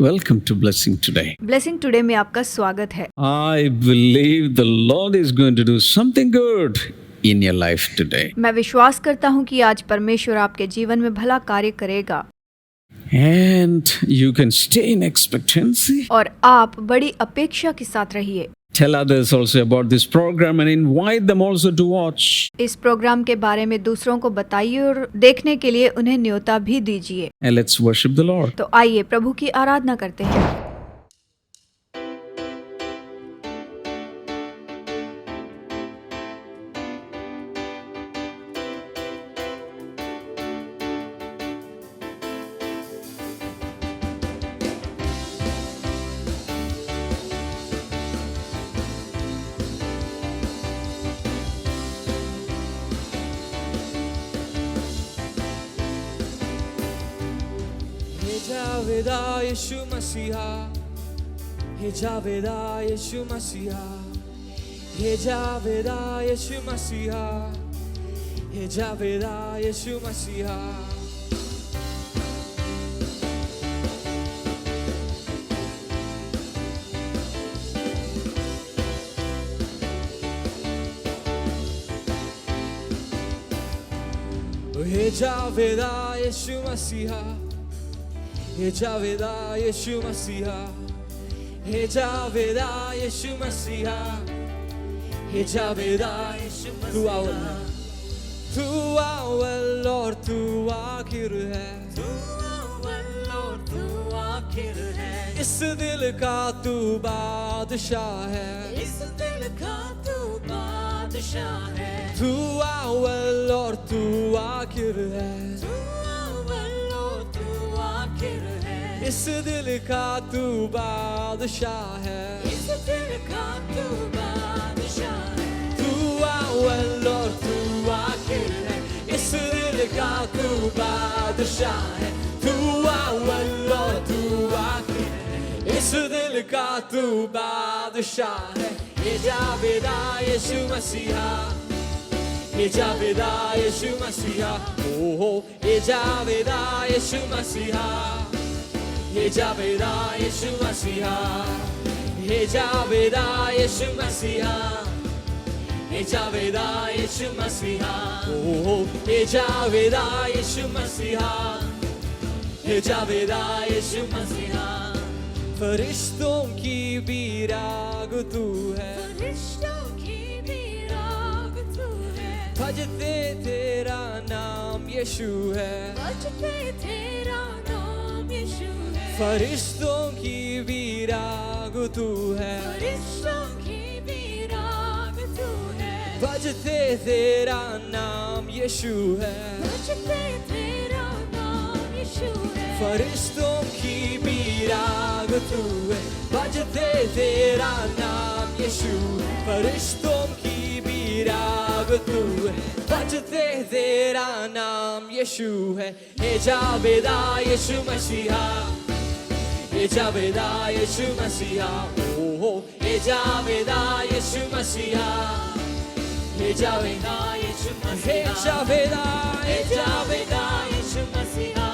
Welcome to Blessing Today. Blessing today में आपका स्वागत है। I believe the Lord is going to do something good in your life today. मैं विश्वास करता हूँ कि आज परमेश्वर आपके जीवन में भला कार्य करेगा And you can stay in expectancy. और आप बड़ी अपेक्षा के साथ रहिए। Tell others also about this program and invite them also to watch. इस प्रोग्राम के बारे में दूसरों को बताइए और देखने के लिए उन्हें न्योता भी दीजिए। And let's worship the Lord. तो आइए प्रभु की आराधना करते हैं। जावेदा यीशु मसीहा, हे जावेदा यीशु मसीहा, हे जावेदा यीशु मसीहा, हे जावेदा यीशु मसीहा। हे जावेदा यीशु मसीहा, हे जावेदा यीशु मसीहा, हे जावेदा यीशु मसीहा, हे जावेदा यीशु मसीहा। तू अव्वल और तू आखिर है, तू अव्वल और तू आखिर है। इस दिल का तू बादशाह है, इस दिल का तू बादशाह है। तू अव्वल और तू आखिर है, इस दिल का तू बादशाह है, इस दिल का तू बादशाह है। तू अव्वल और तू आखिर है, इस दिल का तू बादशाह है। तू अव्वल और तू आखिर है, इस दिल का तू बादशाह है। हे जावेदा यीशु मसीहा, हे जावेदा यीशु मसीहा, ओहो हे जावेदा यीशु मसीहा, हे जावेदा यीशु मसीहा, हे जावेदा यीशु मसीहा, हे जावेदा यीशु मसीहा, ओहो हे जावेदा यीशु मसीहा, हे जावेदा यीशु मसीहा। फरिश्तों की भी राग तू है, फरिश्तों की भी राग तू है। भजते तेरा नाम यीशु है, भजते तेरा नाम यीशु है। फरिश्तों की भी राग तू है, फरिश्तों की भी राग तू है। भजते तेरा नाम यीशु है, भजते तेरा नाम यीशु है। फरिश्तों की भी राग तू है, भजते तेरा नाम यीशु है। फरिश्तों की भी राग तू है, भजते तेरा नाम यीशु है। हे जावेदा यीशु मसीहा, हे जावेदा यीशु मसीहा, ओहो हे जावेदा यीशु मसीहा, हे जावेदा यीशु मसीहा, हे जावेदा, हे जावेदा यीशु मसीहा,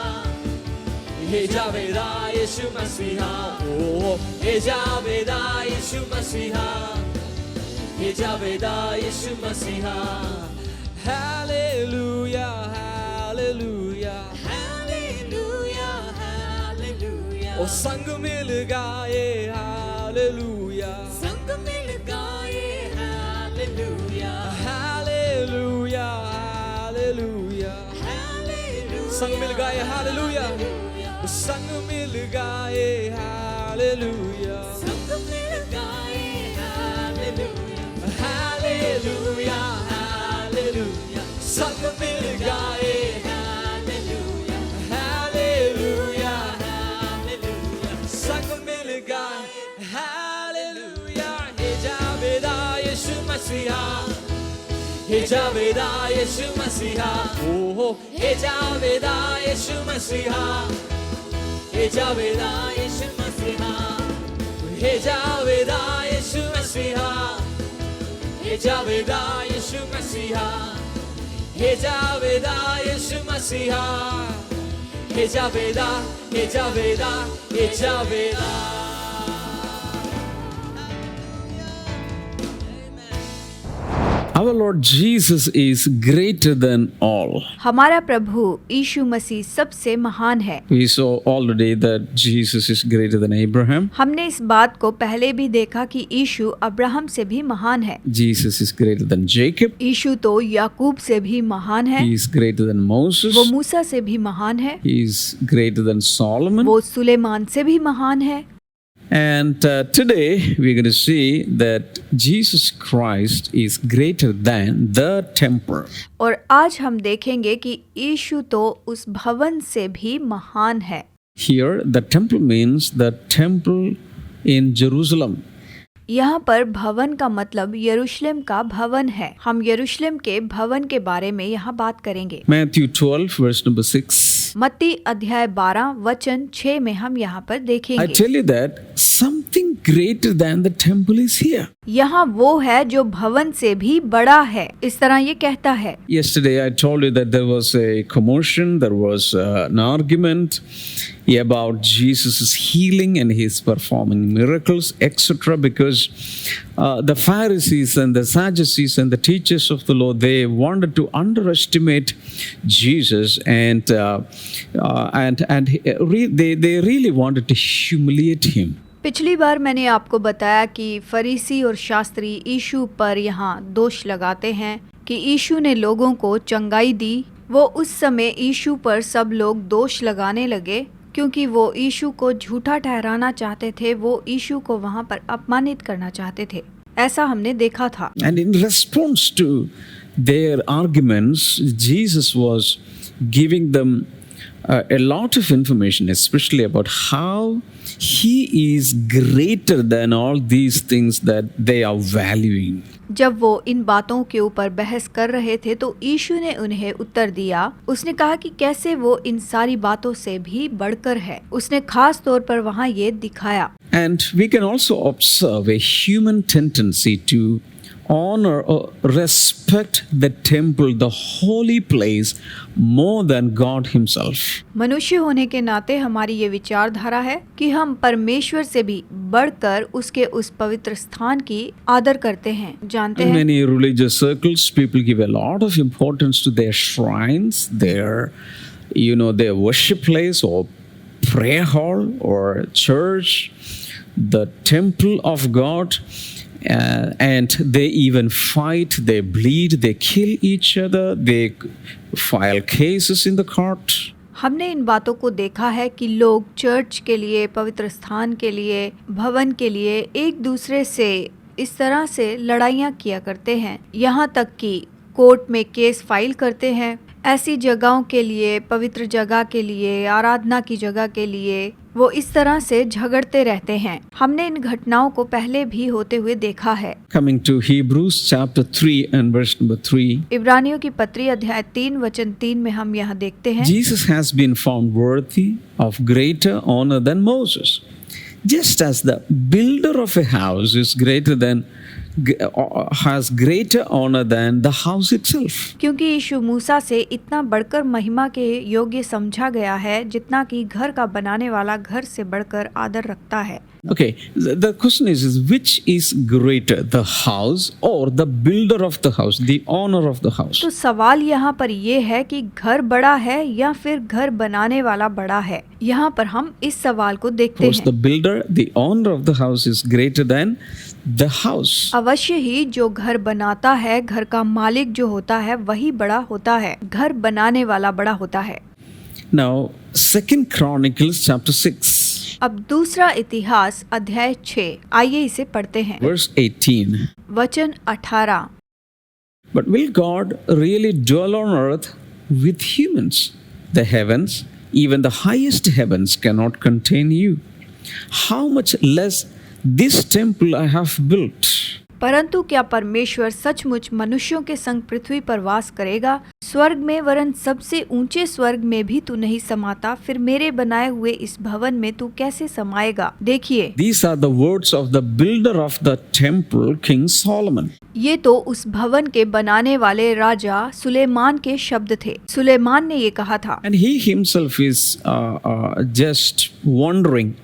हे जावेदा यीशु मसीहा, ओहो हे जावेदा यीशु मसीहा, हे जावेदा यीशु मसीहा। Hallelujah hallelujah hallelujah hallelujah. ओ संग मिल गाए हालेलुया, संग मिल गाए हालेलुया, हालेलुया हालेलुया हालेलुया। संग मिल गाए हालेलुया, संग मिल गाए हालेलुया, संग मिल गाए हालेलुया, हालेलुया हालेलुया। संग मिल गाए हालेलुया, हालेलुया हालेलुया। संग मिल गाए हालेलुया। हे जावेदा यीशु मसीहा, हे जावेदा यीशु मसीहा, ओहो हे जावेदा यीशु मसीहा, हे जावेदा यीशु मसीहा, हे जावेदा यीशु मसीहा, हे जावेदा यीशु मसीहा, हे जावेदा यीशु मसीहा, e Javeda, e Javeda, e Javeda. Our Lord Jesus is greater than all. हमारा प्रभु यीशु मसीह सबसे महान है। We saw already that Jesus is greater than Abraham. हमने इस बात को पहले भी देखा कि यीशु अब्राहम से भी महान है। Jesus is greater than Jacob. यीशु तो याकूब से भी महान है। He is greater than Moses. वो मूसा से भी महान है। He is greater than Solomon. वो सुलेमान से भी महान है। And today we're going to see that Jesus Christ is greater than the temple. और आज हम देखेंगे कि यीशु तो उस भवन से भी महान है। Here the temple means the temple in Jerusalem. यहाँ पर भवन का मतलब यरूशलेम का भवन है। हम यरूशलेम के भवन के बारे में यहाँ बात करेंगे। Matthew 12 verse number 6. मत्ती अध्याय 12 वचन 6 में हम यहाँ पर I देखेंगे। tell you that something greater than the temple is here. यहाँ वो है जो भवन से भी बड़ा है। इस तरह ये कहता है। Yesterday I told you that there was a commotion, there was an argument about Jesus' healing and his performing miracles, etc. Because the Pharisees and the Sadducees and the teachers of the law, they wanted to underestimate Jesus and they really wanted to humiliate him. पिछली बार मैंने आपको बताया कि फरीसी और शास्त्री यीशु पर यहाँ दोष लगाते हैं कि यीशु ने लोगों को चंगाई दी। वो उस समय यीशु पर सब लोग दोष लगाने लगे क्योंकि वो यीशु को झूठा ठहराना चाहते थे। वो यीशु को वहाँ पर अपमानित करना चाहते थे। ऐसा हमने देखा था। And in response to their arguments, Jesus was giving them a lot of information, especially about how he is greater than all these things that they are valuing. जब वो इन बातों के ऊपर बहस कर रहे थे तो यीशु ने उन्हें उत्तर दिया। उसने कहा कि कैसे वो इन सारी बातों से भी बढ़कर है। उसने खास तौर पर वहाँ ये दिखाया। And we can also observe a human tendency to honor or respect the temple, the holy place, more than God himself. मनुष्य होने के नाते हमारी ये विचारधारा है कि हम परमेश्वर से भी बढ़कर उसके उस पवित्र स्थान की आदर करते हैं। जानते In हैं many religious circles, people give a lot of importance to their shrines, their worship place or prayer hall or church, the temple of God. And they even fight, they bleed, they kill each other, they file cases in the court. हमने इन बातों को देखा है कि लोग church के लिए, पवित्र स्थान के लिए, भवन के लिए एक दूसरे से इस तरह से लड़ाइयाँ किया करते हैं। यहाँ तक कि कोर्ट में केस फाइल करते हैं। ऐसी जगहों के लिए, पवित्र जगह के लिए, आराधना की जगह के लिए वो इस तरह से झगड़ते रहते हैं। हमने इन घटनाओं को पहले भी होते हुए देखा है। Coming to Hebrews chapter 3 and verse number 3. इब्रानियों की पत्री अध्याय 3 वचन 3 में हम यहाँ देखते हैं। Jesus has been found worthy of greater honor than Moses. Just as the builder of a house is has greater honor than the house itself. क्योंकि यीशु मूसा से इतना बढ़कर महिमा के योग्य समझा गया है जितना कि घर का बनाने वाला घर से बढ़कर आदर रखता है। Okay, the question is which is greater, the house or the builder of the house, the owner of the house? तो सवाल यहाँ पर ये है कि घर बड़ा है या फिर घर बनाने वाला बड़ा है। यहाँ पर हम इस सवाल को देखते Of course, the हैं। builder, the owner of the house is greater than the house. अवश्य ही जो घर बनाता है, घर का मालिक जो होता है वही बड़ा होता है। घर बनाने वाला बड़ा होता है। Now, 2 Chronicles chapter 6. अब दूसरा इतिहास अध्याय 6, आइए इसे पढ़ते हैं। Verse 18. वचन 18। But will God really dwell on earth with humans? The heavens, even the highest heavens, cannot contain you. How much less this temple I have built? परंतु क्या परमेश्वर सचमुच मनुष्यों के संग पृथ्वी पर वास करेगा? स्वर्ग में वरन सबसे ऊंचे स्वर्ग में भी तू नहीं समाता, फिर मेरे बनाए हुए इस भवन में तू कैसे समाएगा? देखिए, These are the words of the builder of the temple, King Solomon. ये तो उस भवन के बनाने वाले राजा सुलेमान के शब्द थे। सुलेमान ने ये कहा था। And he himself is just wondering,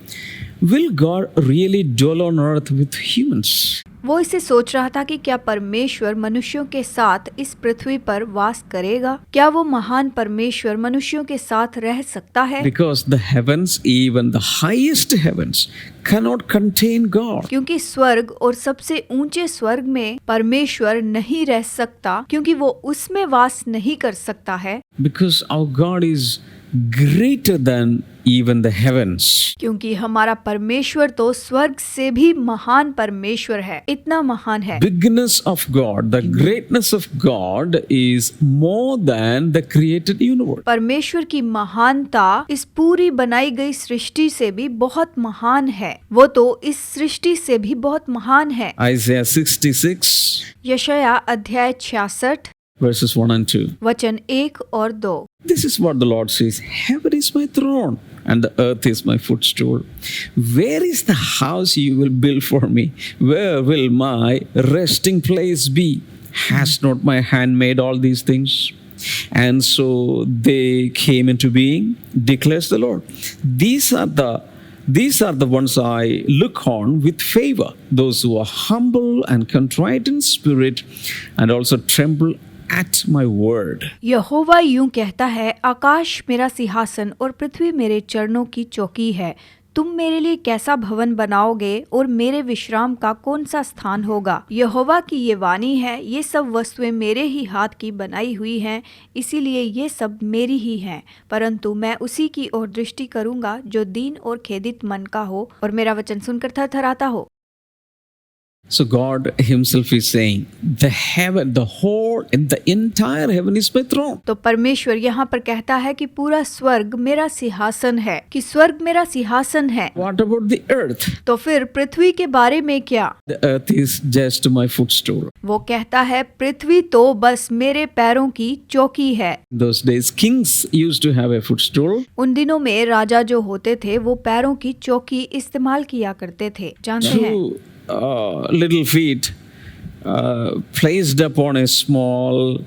will God really dwell on earth with humans? वो इसे सोच रहा था कि क्या परमेश्वर मनुष्यों के साथ इस पृथ्वी पर वास करेगा? क्या वो महान परमेश्वर मनुष्यों के साथ रह सकता है? Because the heavens, even the highest heavens, cannot contain God. क्योंकि स्वर्ग और सबसे ऊंचे स्वर्ग में परमेश्वर नहीं रह सकता, क्योंकि वो उसमें वास नहीं कर सकता है। Because our God is greater than even the heavens. क्योंकि हमारा परमेश्वर तो स्वर्ग से भी महान परमेश्वर है, इतना महान है। Bigness of God, the greatness of God is more than the created universe. परमेश्वर की महानता इस पूरी बनाई गई सृष्टि से भी बहुत महान है। वो तो इस सृष्टि से भी बहुत महान है। Isaiah 66 यशाया अध्याय 66 verses 1 and 2. वचन 1 और 2। This is what the Lord says, heaven is my throne and the earth is my footstool. Where is the house you will build for me? Where will my resting place be? Has not my hand made all these things? And so they came into being, declares the Lord. These are the ones I look on with favor, those who are humble and contrite in spirit and also tremble at my word. यहोवा यूं कहता है, आकाश मेरा सिंहासन और पृथ्वी मेरे चरणों की चौकी है। तुम मेरे लिए कैसा भवन बनाओगे और मेरे विश्राम का कौन सा स्थान होगा? यहोवा की ये वाणी है, ये सब वस्तुएं मेरे ही हाथ की बनाई हुई हैं, इसीलिए ये सब मेरी ही हैं। परंतु मैं उसी की ओर दृष्टि करूंगा जो दीन और खेदित मन का हो और मेरा वचन सुनकर थरथराता हो। So God himself is saying, the entire heaven is my throne. तो परमेश्वर यहाँ पर कहता है कि पूरा स्वर्ग मेरा सिंहासन है, कि स्वर्ग मेरा सिंहासन है। What about the earth? तो फिर पृथ्वी के बारे में क्या? The earth is just my footstool. वो कहता है पृथ्वी तो बस मेरे पैरों की चौकी है। Those days kings used to have a footstool. उन दिनों में राजा जो होते थे वो पैरों की चौकी इस्तेमाल किया करते थे, जानते हैं? Two little feet placed upon a small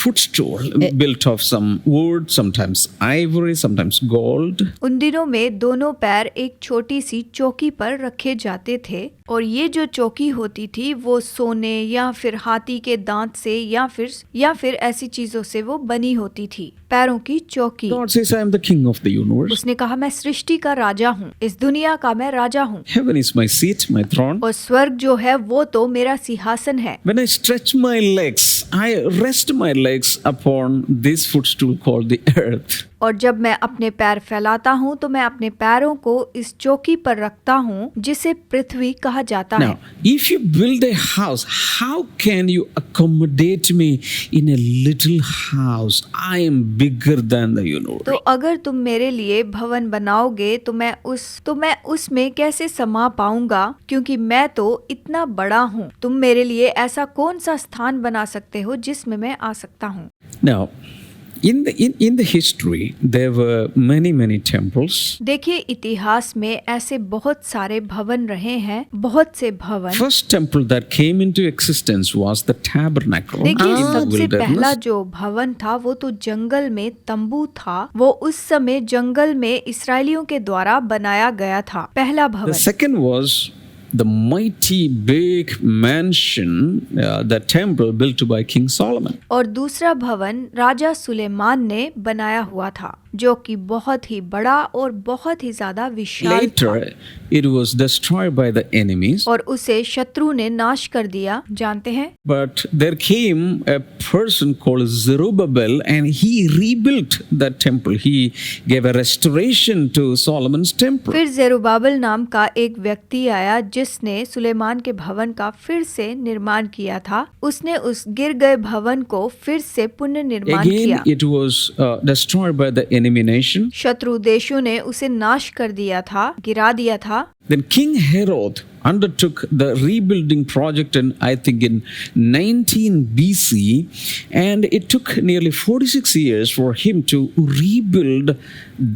footstool built of some wood, sometimes ivory, sometimes gold. उन दिनों में दोनों पैर एक छोटी सी चौकी पर रखे जाते थे और ये जो चौकी होती थी वो सोने या फिर हाथी के दांत से या फिर ऐसी चीजों से वो बनी होती थी। पैरों की चौकी। God says, I am the king of the universe. उसने कहा मैं सृष्टि का राजा हूँ, इस दुनिया का मैं राजा हूँ। Heaven is my seat, my throne. और स्वर्ग जो है वो तो मेरा सिंहासन है। When I stretch my legs, I rest my legs upon this footstool called the earth. और जब मैं अपने पैर फैलाता हूँ तो मैं अपने पैरों को इस चौकी पर रखता हूँ जिसे पृथ्वी कहा जाता है। Now, if you build a house, how can you accommodate me in a little house? I am bigger than the universe. तो अगर तुम मेरे लिए भवन बनाओगे तो मैं उसमें कैसे समा पाऊंगा, क्योंकि मैं तो इतना बड़ा हूँ। तुम मेरे लिए ऐसा कौन सा स्थान बना सकते हो जिसमें मैं आ सकता हूँ? Now, in the history, there were many temples. देखिए इतिहास में ऐसे बहुत सारे भवन रहे हैं, बहुत से भवन। First temple that came into existence was the tabernacle. देखिए in the सबसे wilderness. पहला जो भवन था वो तो जंगल में तंबू था। वो उस समय जंगल में इस्राएलियों के द्वारा बनाया गया था, पहला भवन। The second was the mighty big mansion, the temple built by King Solomon. और दूसरा भवन राजा सुलेमान ने बनाया हुआ था, जो कि बहुत ही बड़ा और बहुत ही ज्यादा विशाल था। Later, it was destroyed by the enemies. और उसे शत्रु ने नाश कर दिया, जानते हैं? But there came a person called Zerubbabel and he rebuilt that temple. He gave a restoration to Solomon's temple. फिर जेरुब्बाबेल नाम का एक व्यक्ति आया जिसने सुलेमान के भवन का फिर से निर्माण किया था। उसने उस गिर गए भवन को फिर से पुनर्निर्माण किया। Again, it was destroyed by the enemy nation. शत्रु देशों ने उसे नाश कर दिया था, गिरा दिया था। Then King Herod, undertook the rebuilding project I think in 19 BC, and it took nearly 46 years for him to rebuild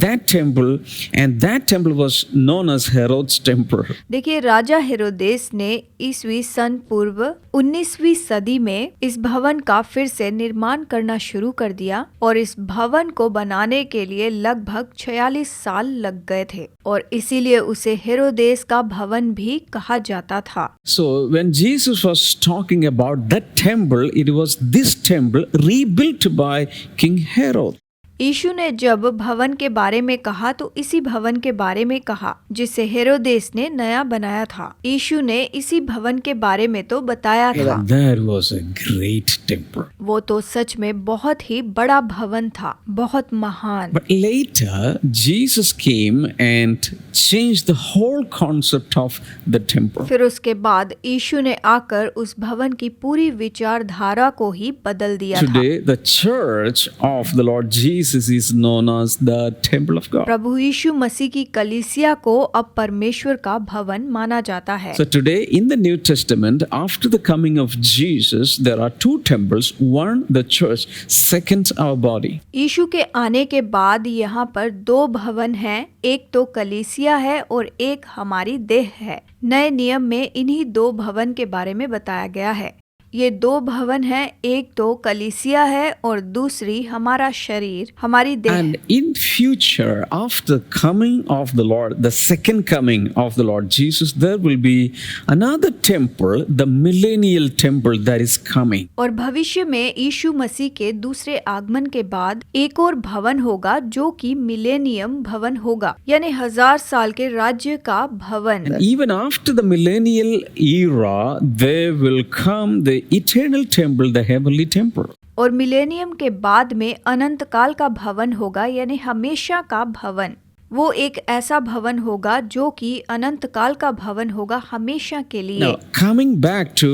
that temple, and that temple was known as Herod's temple. देखिए, राजा हेरोदेस ने ईस्वी सन पूर्व 19वीं सदी में इस भवन का फिर से निर्माण करना शुरू कर दिया, और इस भवन को बनाने के लिए लगभग 46 साल लग गए थे, और इसीलिए उसे हेरोदेस का भवन भी कहा जाता था। So when Jesus was talking about that temple, it was this temple rebuilt by King Herod. यीशु ने जब भवन के बारे में कहा तो इसी भवन के बारे में कहा जिसे हेरोदेस ने नया बनाया था। यीशु ने इसी भवन के बारे में तो बताया था। That was a great temple. वो तो सच में बहुत ही बड़ा भवन था, बहुत महान। But later, Jesus came and changed the whole concept of the temple. फिर उसके बाद यीशु ने आकर उस भवन की पूरी विचारधारा को ही बदल दिया था। Today, the church of the Lord Jesus is known as the temple of God. प्रभु यीशु मसीह की कलीसिया को अब परमेश्वर का भवन माना जाता है। So today, in the New Testament, after the coming of Jesus, there are two temples. One, the church. Second, our body. यीशु के आने के बाद यहाँ पर दो भवन हैं, एक तो कलीसिया है और एक हमारी देह है। नए नियम में इन्हीं दो भवन के बारे में बताया गया है। ये दो भवन हैं, एक तो कलीसिया है और दूसरी हमारा शरीर, हमारी देह। And in future, after coming of the Lord, the second coming of the Lord Jesus, there will be another temple, the millennial temple that is coming. और भविष्य में यीशु मसीह के दूसरे आगमन के बाद एक और भवन होगा जो कि मिलेनियम भवन होगा, यानी 1000 साल के राज्य का भवन। And even after the millennial era, there will come the eternal temple, the heavenly temple. और मिलेनियम के बाद में अनंत काल का भवन होगा, यानी हमेशा का भवन। वो एक ऐसा भवन होगा जो कि अनंत काल का भवन होगा, हमेशा के लिए। Now, coming back to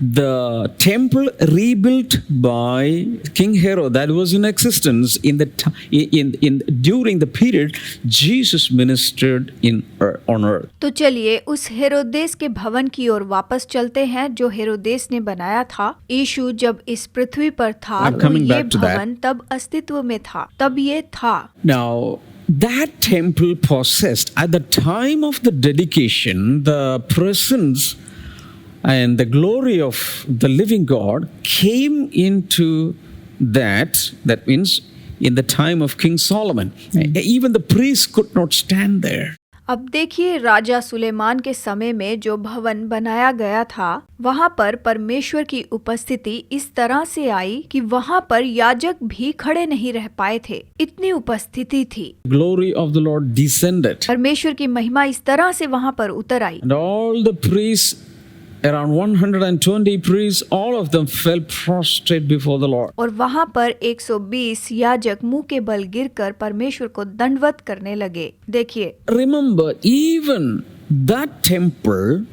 the temple rebuilt by King Herod that was in existence during the period Jesus ministered on earth. तो चलिए उस हेरोदेस के भवन की ओर वापस चलते हैं जो हेरोदेस ने बनाया था। यीशु जब इस पृथ्वी पर था तो ये भवन तब अस्तित्व में था, तब ये था। Now that temple possessed at the time of the dedication the presence and the glory of the living God came into that means in the time of King Solomon. Even the priests could not stand there. अब देखिए, राजा सुलेमान के समय में जो भवन बनाया गया था वहाँ पर परमेश्वर की उपस्थिति इस तरह से आई कि वहाँ पर याजक भी खड़े नहीं रह पाए थे, इतनी उपस्थिति थी। Glory of the Lord descended. परमेश्वर की महिमा इस तरह से वहाँ पर उतर आई। And all the priests, around 120 priests, all of them fell prostrate before the Lord. और वहाँ पर 120 याजक मुंह के बल गिरकर परमेश्वर को दंडवत करने लगे। देखिए, Remember, even that temple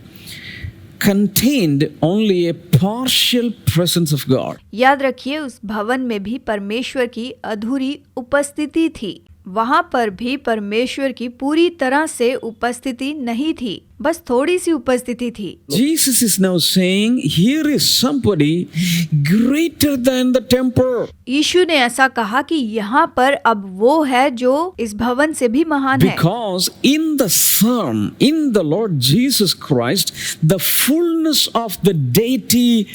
contained only a partial presence of God. याद रखिए, उस भवन में भी परमेश्वर की अधूरी उपस्थिति थी। वहाँ पर भी परमेश्वर की पूरी तरह से उपस्थिति नहीं थी, बस थोड़ी सी उपस्थिति थी। Jesus is now saying, here is somebody greater than the temple. यीशु ने ऐसा कहा कि यहाँ पर अब वो है जो इस भवन से भी महान है। Because in the Son, in the Lord Jesus Christ, the fullness of the deity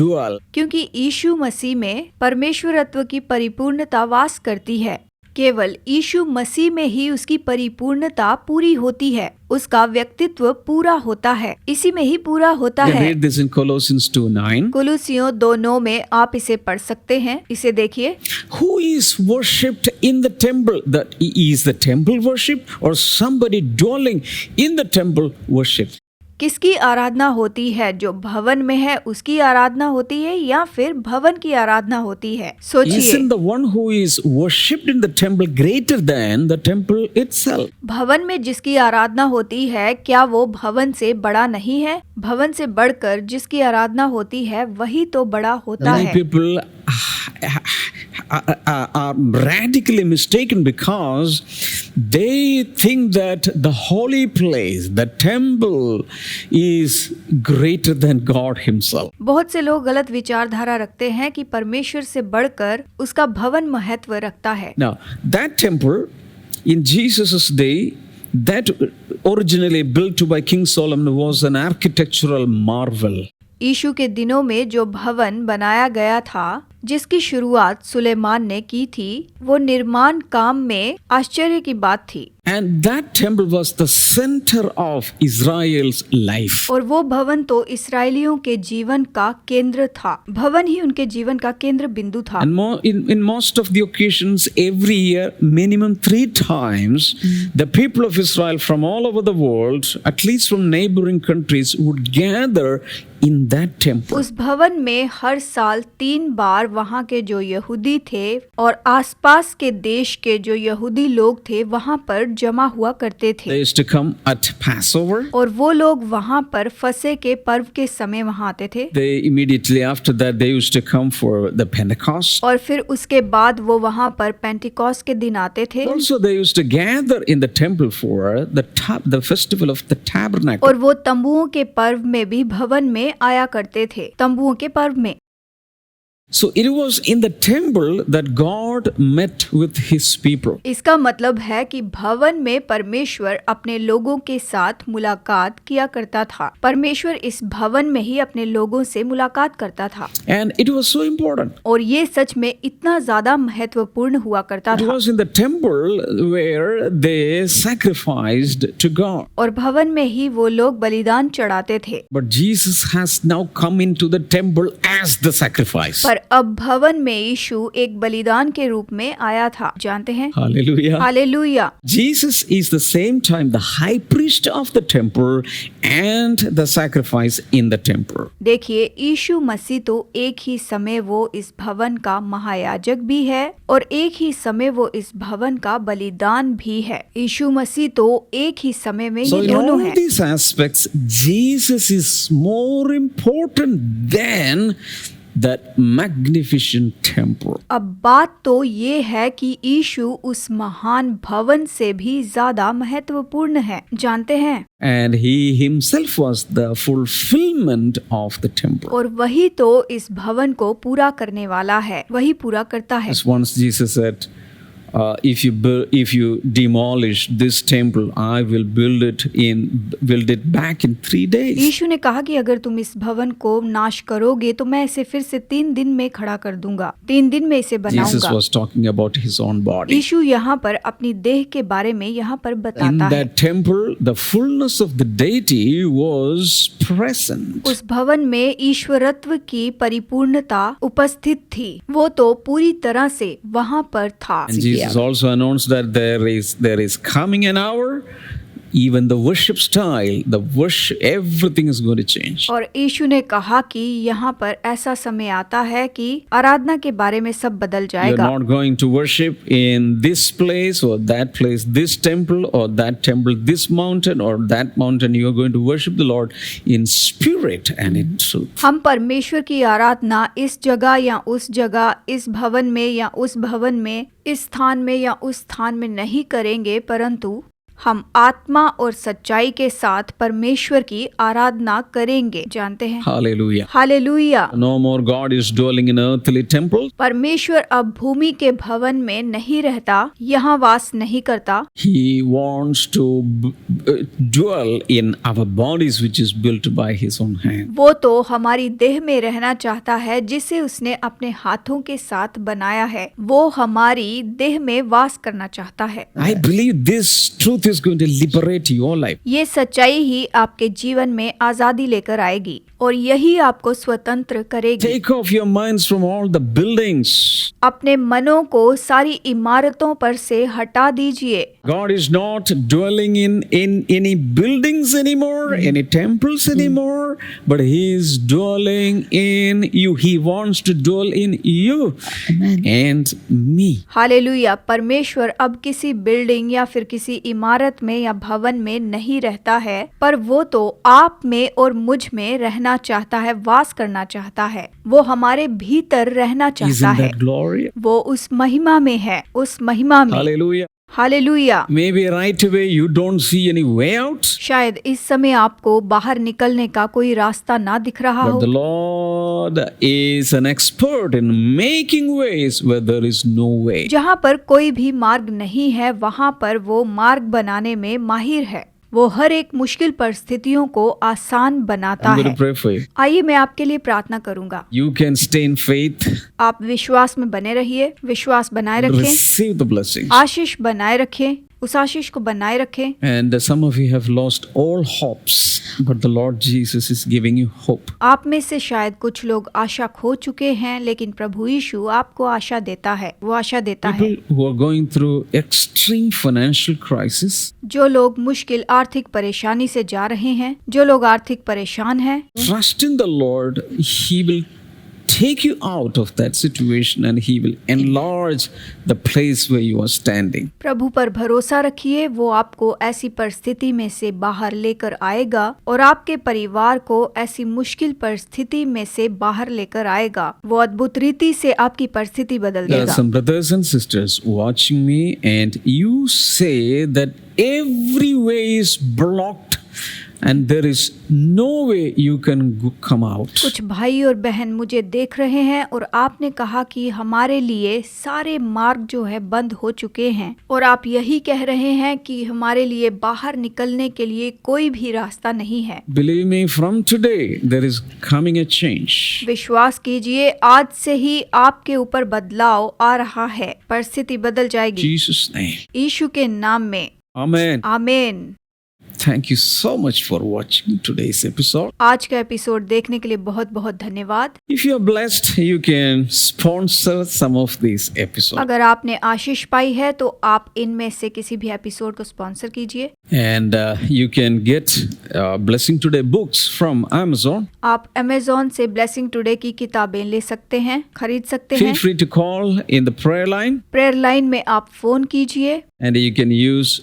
dwell. क्योंकि यीशु मसीह में परमेश्वरत्व की परिपूर्णता वास करती है। केवल यीशु मसीह में ही उसकी परिपूर्णता पूरी होती है, उसका व्यक्तित्व पूरा होता है, इसी में ही पूरा होता है। Read this in Colossians 2:9. कोलोसियों 2:9 में आप इसे पढ़ सकते हैं। इसे देखिए। Who is worshipped in the temple? That is the temple worship or somebody dwelling in the temple worship? किसकी आराधना होती है? जो भवन में है उसकी आराधना होती है या फिर भवन की आराधना होती है? सोचिए। Isn't the one who is worshipped in the temple greater than the temple itself? भवन में जिसकी आराधना होती है, क्या वो भवन से बड़ा नहीं है? भवन से बढ़कर जिसकी आराधना होती है वही तो बड़ा होता Many है। people are radically mistaken because they think that the holy place, the temple, is greater than God Himself. बहुत से लोग गलत विचारधारा रखते हैं कि परमेश्वर से बढ़कर उसका भवन महत्व रखता है। Now, that temple in Jesus' day, that originally built by King Solomon, was an architectural marvel. यीशु के दिनों में जो भवन बनाया गया था, जिसकी शुरुआत सुलेमान ने की थी, वो निर्माण काम में आश्चर्य की बात थी। And that temple was the center of Israel's life. और वो भवन तो इस्राएलियों के जीवन का केंद्र था। भवन ही उनके जीवन का केंद्र बिंदु था। And in most of the occasions, every year, minimum 3 times, the people of Israel from all over the world, at least from neighboring countries, would gather in that temple. उस भवन में हर साल 3 बार वहाँ के जो यहूदी थे और आसपास के देश के जो यहूदी लोग थे वहाँ पर जमा हुआ करते थे। They used to come at Passover. और वो लोग वहाँ पर फसह के पर्व के समय वहाँ आते थे। They immediately after that they used to come for the Pentecost. और फिर उसके बाद वो वहाँ पर पेंटिकॉस्ट के दिन आते थे। Also they used to gather in the temple for the festival of the tabernacle. और वो तंबुओं के पर्व में भी भवन में आया करते थे, तंबुओं के पर्व में। So it was in the temple that God met with His people. इसका मतलब है कि भवन में परमेश्वर अपने लोगों के साथ मुलाकात किया करता था। परमेश्वर इस भवन में ही अपने लोगों से मुलाकात करता था। And it was so important. और ये सच में इतना ज्यादा महत्वपूर्ण हुआ करता It था। was in the temple where they sacrificed to God. और भवन में ही वो लोग बलिदान चढ़ाते थे। But Jesus has now come into the temple as the sacrifice. पर अब भवन में यीशु एक बलिदान के रूप में आया था, जानते हैं? Hallelujah. Hallelujah. Jesus is the same time the high priest of the temple and the sacrifice in the temple. देखिए, यीशु मसीह तो एक ही समय वो इस भवन का महायाजक भी है और एक ही समय वो इस भवन का बलिदान भी है। यीशु मसीह तो एक ही समय में So ये in दोनों all हैं। these aspects, Jesus is more important than that magnificent temple. अब बात तो ये है कि यीशु उस महान भवन से भी ज्यादा महत्वपूर्ण है, जानते हैं? And He Himself was the fulfillment of the temple. और वही तो इस भवन को पूरा करने वाला है, वही पूरा करता है। As once Jesus said, if you demolish this temple, I will build it back in 3 days. यीशु ने कहा कि अगर तुम इस भवन को नाश करोगे तो मैं इसे फिर से 3 दिन में खड़ा कर दूंगा, 3 दिन में इसे Jesus बनाऊंगा। was talking about His own body. यीशु यहाँ पर अपनी देह के बारे में यहाँ पर In बताता है। that temple, the fullness of the deity was present. उस भवन में ईश्वरत्व की परिपूर्णता उपस्थित थी, वो तो पूरी तरह से वहाँ पर था। And Jesus also announced that there is coming an hour, even the worship style, everything is going to change. और यीशु ने कहा कि यहाँ पर ऐसा समय आता है कि आराधना के बारे में सब बदल You're जाएगा। not going to worship in this place or that place, this temple or that temple, this mountain or that mountain. You are going to worship the Lord in spirit and in truth. हम परमेश्वर की आराधना इस जगह या उस जगह, इस भवन में या उस भवन में, इस स्थान में या उस स्थान में नहीं करेंगे, परंतु हम आत्मा और सच्चाई के साथ परमेश्वर की आराधना करेंगे, जानते हैं? Hallelujah. Hallelujah. No more God is dwelling in earthly temples. परमेश्वर अब भूमि के भवन में नहीं रहता, यहाँ वास नहीं करता। He wants to dwell in our bodies, which is built by His own hand. वो तो हमारी देह में रहना चाहता है जिसे उसने अपने हाथों के साथ बनाया है, वो हमारी देह में वास करना चाहता है। I believe this truth is going to liberate your life. ये सच्चाई ही आपके जीवन में आजादी लेकर आएगी और यही आपको स्वतंत्र करेगी। Take off your minds from all the buildings. अपने मनों को सारी इमारतों पर से हटा दीजिए। God is not dwelling in any buildings anymore, any temples anymore, but He is dwelling in you. He wants to dwell in you and me. Hallelujah. परमेश्वर अब किसी बिल्डिंग या फिर किसी इमारत इमारत में या भवन में नहीं रहता है, पर वो तो आप में और मुझ में रहना चाहता है, वास करना चाहता है। वो हमारे भीतर रहना चाहता Isn't है। that glory? वो उस महिमा में है, उस महिमा में। Hallelujah. Hallelujah. Maybe right away you don't see any way out, शायद इस समय आपको बाहर निकलने का कोई रास्ता ना दिख रहा but हो, the Lord is an expert in making ways where there is no way. जहाँ पर कोई भी मार्ग नहीं है वहाँ पर वो मार्ग बनाने में माहिर है। वो हर एक मुश्किल परिस्थितियों को आसान बनाता I'm going है। to pray for you. आइए मैं आपके लिए प्रार्थना करूंगा। You can stay in faith, आप विश्वास में बने रहिए, विश्वास बनाए रखें, receive the blessings. आशीष बनाए रखें, उस आशीष को बनाए रखें। And some of you have lost all hopes, but the Lord Jesus is giving you hope. आप में से शायद कुछ लोग आशा खो चुके हैं, लेकिन प्रभु यीशु आपको आशा देता है। वो आशा देता है। People who are going through extreme financial crisis, जो लोग मुश्किल आर्थिक परेशानी से जा रहे हैं, जो लोग आर्थिक परेशान हैं, trust in the Lord. He will take you out of that situation and He will enlarge the place where you are standing. प्रभु पर भरोसा रखिए। वो आपको ऐसी परिस्थिति में से बाहर लेकर आएगा और आपके परिवार को ऐसी मुश्किल परिस्थिति में से बाहर लेकर आएगा। वो अद्भुत रीति से आपकी परिस्थिति बदल There are देगा। some brothers and sisters watching me, and you say that every way is blocked and there is no way you can come out. कुछ भाई और बहन मुझे देख रहे हैं और आपने कहा कि हमारे लिए सारे मार्ग जो है बंद हो चुके हैं, और आप यही कह रहे हैं कि हमारे लिए बाहर निकलने के लिए कोई भी रास्ता नहीं है। Believe me, from today there is coming a change. विश्वास कीजिए, आज से ही आपके ऊपर बदलाव आ रहा है। परिस्थिति बदल जाएगी Jesus' name. यीशु के नाम में। Amen. आमीन। Thank you so much for watching today's episode. आज का एपिसोड देखने के लिए बहुत बहुत धन्यवाद। If you are blessed, you can sponsor some of these episodes. अगर आपने आशीष पाई है तो आप इनमें से किसी भी एपिसोड को स्पॉन्सर कीजिए। And you can get Blessing Today books from Amazon. आप Amazon से ब्लेसिंग टुडे की किताबें ले सकते हैं, खरीद सकते हैं। Feel free to call in the prayer line. Prayer line में आप फोन कीजिए। And you can use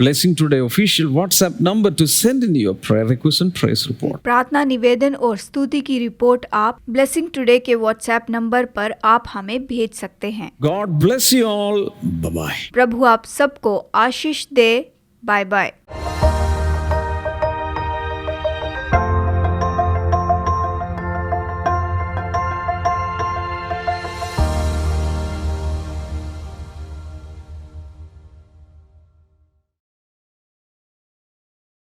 Blessing Today official WhatsApp number to send in your prayer request and praise report. प्रार्थना निवेदन और स्तुति की रिपोर्ट आप ब्लेसिंग टुडे के व्हाट्सएप नंबर पर आप हमें भेज सकते हैं। God bless you all. Bye-bye. प्रभु आप सबको आशीष दे। Bye bye.